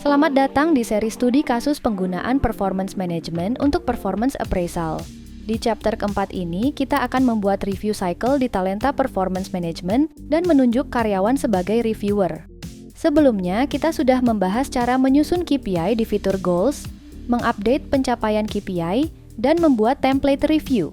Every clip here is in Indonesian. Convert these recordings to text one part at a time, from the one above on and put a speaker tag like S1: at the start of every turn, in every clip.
S1: Selamat datang di seri studi kasus penggunaan performance management untuk performance appraisal. Di chapter keempat ini, kita akan membuat review cycle di Talenta Performance Management dan menunjuk karyawan sebagai reviewer. Sebelumnya, kita sudah membahas cara menyusun KPI di fitur Goals, mengupdate pencapaian KPI, dan membuat template review.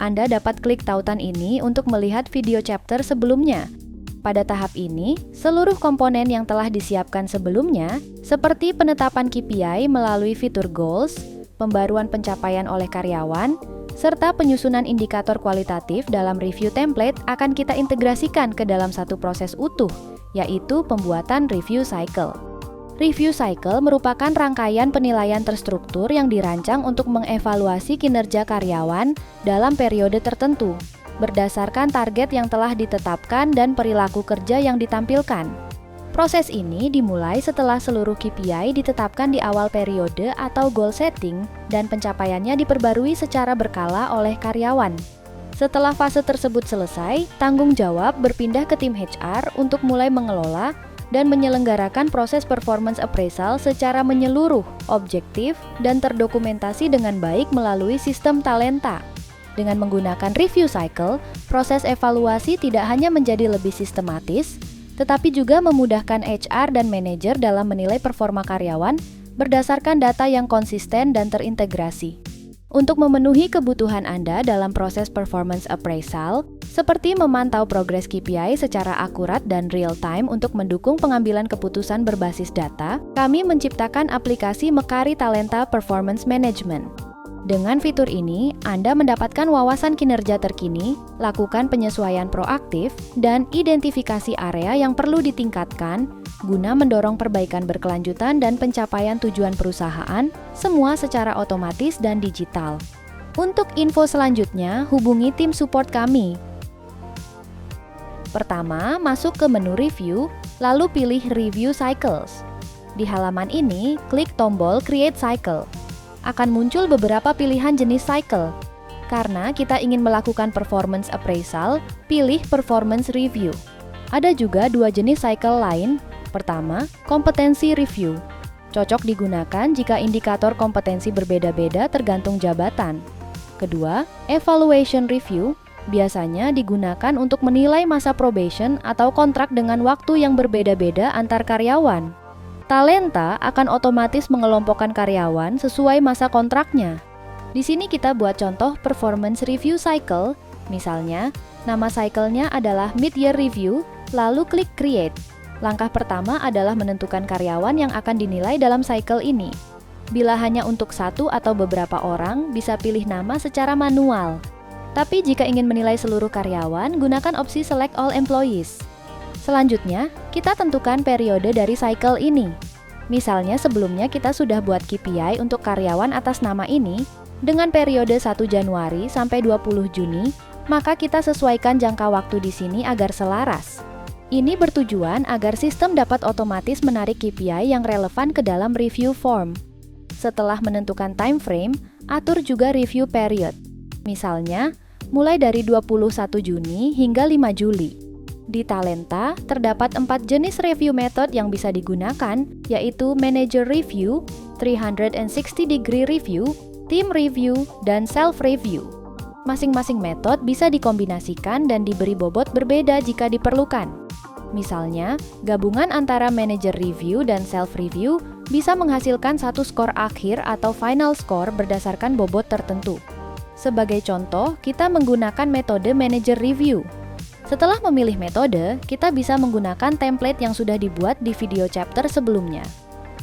S1: Anda dapat klik tautan ini untuk melihat video chapter sebelumnya. Pada tahap ini, seluruh komponen yang telah disiapkan sebelumnya, seperti penetapan KPI melalui fitur Goals, pembaruan pencapaian oleh karyawan, serta penyusunan indikator kualitatif dalam review template akan kita integrasikan ke dalam satu proses utuh, yaitu pembuatan review cycle. Review cycle merupakan rangkaian penilaian terstruktur yang dirancang untuk mengevaluasi kinerja karyawan dalam periode tertentu, berdasarkan target yang telah ditetapkan dan perilaku kerja yang ditampilkan. Proses ini dimulai setelah seluruh KPI ditetapkan di awal periode atau goal setting dan pencapaiannya diperbarui secara berkala oleh karyawan. Setelah fase tersebut selesai, tanggung jawab berpindah ke tim HR untuk mulai mengelola dan menyelenggarakan proses performance appraisal secara menyeluruh, objektif, dan terdokumentasi dengan baik melalui sistem Talenta. Dengan menggunakan review cycle, proses evaluasi tidak hanya menjadi lebih sistematis, tetapi juga memudahkan HR dan manajer dalam menilai performa karyawan berdasarkan data yang konsisten dan terintegrasi. Untuk memenuhi kebutuhan Anda dalam proses performance appraisal, seperti memantau progres KPI secara akurat dan real-time untuk mendukung pengambilan keputusan berbasis data, kami menciptakan aplikasi Mekari Talenta Performance Management. Dengan fitur ini, Anda mendapatkan wawasan kinerja terkini, lakukan penyesuaian proaktif, dan identifikasi area yang perlu ditingkatkan guna mendorong perbaikan berkelanjutan dan pencapaian tujuan perusahaan, semua secara otomatis dan digital. Untuk info selanjutnya, hubungi tim support kami. Pertama, masuk ke menu review, lalu pilih Review Cycles. Di halaman ini, klik tombol Create Cycle. Akan muncul beberapa pilihan jenis cycle. Karena kita ingin melakukan performance appraisal, pilih performance review. Ada juga dua jenis cycle lain. Pertama, kompetensi review. Cocok digunakan jika indikator kompetensi berbeda-beda tergantung jabatan. Kedua, evaluation review. Biasanya digunakan untuk menilai masa probation atau kontrak dengan waktu yang berbeda-beda antar karyawan. Talenta akan otomatis mengelompokkan karyawan sesuai masa kontraknya. Di sini kita buat contoh performance review cycle. Misalnya, nama cycle-nya adalah mid-year review, lalu klik create. Langkah pertama adalah menentukan karyawan yang akan dinilai dalam cycle ini. Bila hanya untuk satu atau beberapa orang, bisa pilih nama secara manual. Tapi jika ingin menilai seluruh karyawan, gunakan opsi select all employees. Selanjutnya, kita tentukan periode dari cycle ini. Misalnya sebelumnya kita sudah buat KPI untuk karyawan atas nama ini, dengan periode 1 Januari sampai 20 Juni, maka kita sesuaikan jangka waktu di sini agar selaras. Ini bertujuan agar sistem dapat otomatis menarik KPI yang relevan ke dalam review form. Setelah menentukan time frame, atur juga review period. Misalnya, mulai dari 21 Juni hingga 5 Juli. Di Talenta, terdapat 4 jenis review method yang bisa digunakan, yaitu Manager Review, 360-degree Review, Team Review, dan Self-Review. Masing-masing metode bisa dikombinasikan dan diberi bobot berbeda jika diperlukan. Misalnya, gabungan antara Manager Review dan Self-Review bisa menghasilkan satu skor akhir atau final score berdasarkan bobot tertentu. Sebagai contoh, kita menggunakan metode Manager Review. Setelah memilih metode, kita bisa menggunakan template yang sudah dibuat di video chapter sebelumnya.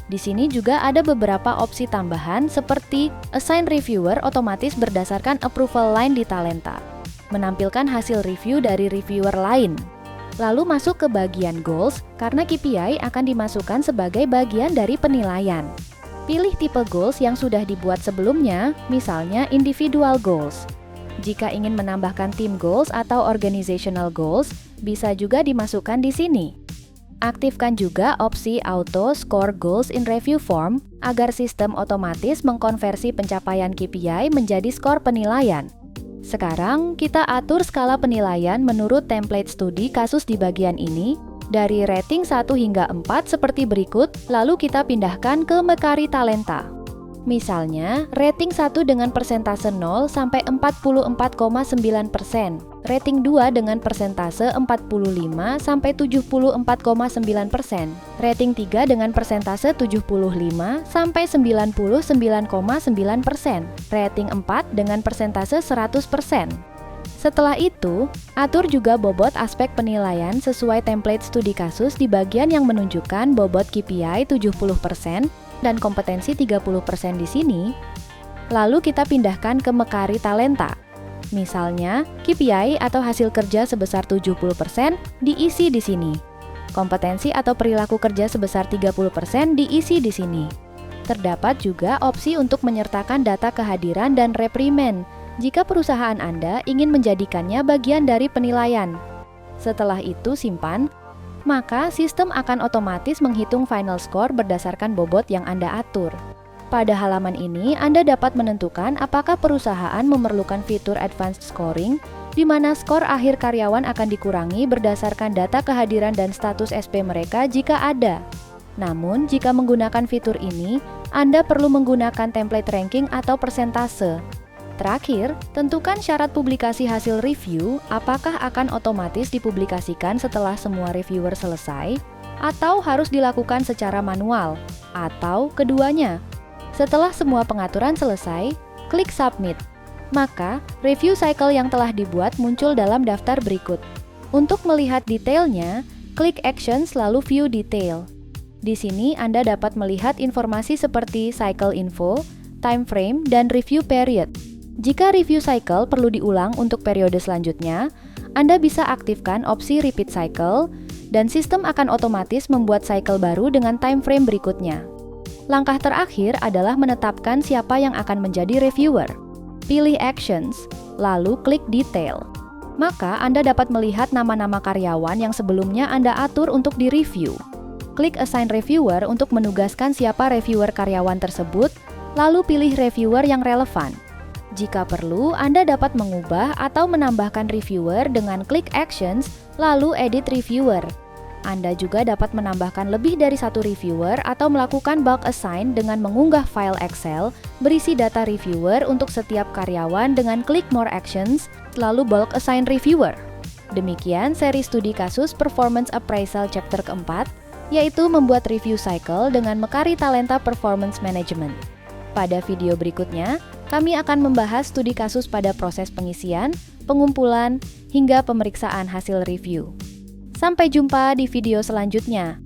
S1: Di sini juga ada beberapa opsi tambahan seperti Assign Reviewer otomatis berdasarkan approval line di Talenta, menampilkan hasil review dari reviewer lain. Lalu masuk ke bagian Goals, karena KPI akan dimasukkan sebagai bagian dari penilaian. Pilih tipe goals yang sudah dibuat sebelumnya, misalnya Individual Goals. Jika ingin menambahkan team goals atau organizational goals, bisa juga dimasukkan di sini. Aktifkan juga opsi Auto Score Goals in Review Form agar sistem otomatis mengkonversi pencapaian KPI menjadi skor penilaian. Sekarang, kita atur skala penilaian menurut template studi kasus di bagian ini Dari rating 1 hingga 4 seperti berikut, lalu kita pindahkan ke Mekari Talenta. Misalnya, rating 1 dengan persentase 0 sampai 44,9%, rating 2 dengan persentase 45 sampai 74,9%, rating 3 dengan persentase 75 sampai 99,9%, rating 4 dengan persentase 100%. Setelah itu, atur juga bobot aspek penilaian sesuai template studi kasus di bagian yang menunjukkan bobot KPI 70% dan kompetensi 30% di sini. Lalu kita pindahkan ke Mekari Talenta. Misalnya, KPI atau hasil kerja sebesar 70% diisi di sini. Kompetensi atau perilaku kerja sebesar 30% diisi di sini. Terdapat juga opsi untuk menyertakan data kehadiran dan reprimen jika perusahaan Anda ingin menjadikannya bagian dari penilaian. Setelah itu simpan, maka sistem akan otomatis menghitung final score berdasarkan bobot yang Anda atur. Pada halaman ini, Anda dapat menentukan apakah perusahaan memerlukan fitur advanced scoring, di mana skor akhir karyawan akan dikurangi berdasarkan data kehadiran dan status SP mereka jika ada. Namun, jika menggunakan fitur ini, Anda perlu menggunakan template ranking atau persentase. Terakhir, tentukan syarat publikasi hasil review, apakah akan otomatis dipublikasikan setelah semua reviewer selesai, atau harus dilakukan secara manual, atau keduanya. Setelah semua pengaturan selesai, klik Submit. Maka, review cycle yang telah dibuat muncul dalam daftar berikut. Untuk melihat detailnya, klik Actions lalu View Detail. Di sini Anda dapat melihat informasi seperti cycle info, time frame, dan review period. Jika review cycle perlu diulang untuk periode selanjutnya, Anda bisa aktifkan opsi Repeat Cycle, dan sistem akan otomatis membuat cycle baru dengan time frame berikutnya. Langkah terakhir adalah menetapkan siapa yang akan menjadi reviewer. Pilih Actions, lalu klik Detail. Maka Anda dapat melihat nama-nama karyawan yang sebelumnya Anda atur untuk direview. Klik Assign Reviewer untuk menugaskan siapa reviewer karyawan tersebut, lalu pilih reviewer yang relevan. Jika perlu, Anda dapat mengubah atau menambahkan reviewer dengan klik Actions, lalu Edit Reviewer. Anda juga dapat menambahkan lebih dari satu reviewer atau melakukan bulk assign dengan mengunggah file Excel berisi data reviewer untuk setiap karyawan dengan klik More Actions, lalu bulk assign reviewer. Demikian seri studi kasus Performance Appraisal chapter keempat, yaitu membuat review cycle dengan Mekari Talenta Performance Management. Pada video berikutnya, kami akan membahas studi kasus pada proses pengisian, pengumpulan, hingga pemeriksaan hasil review. Sampai jumpa di video selanjutnya.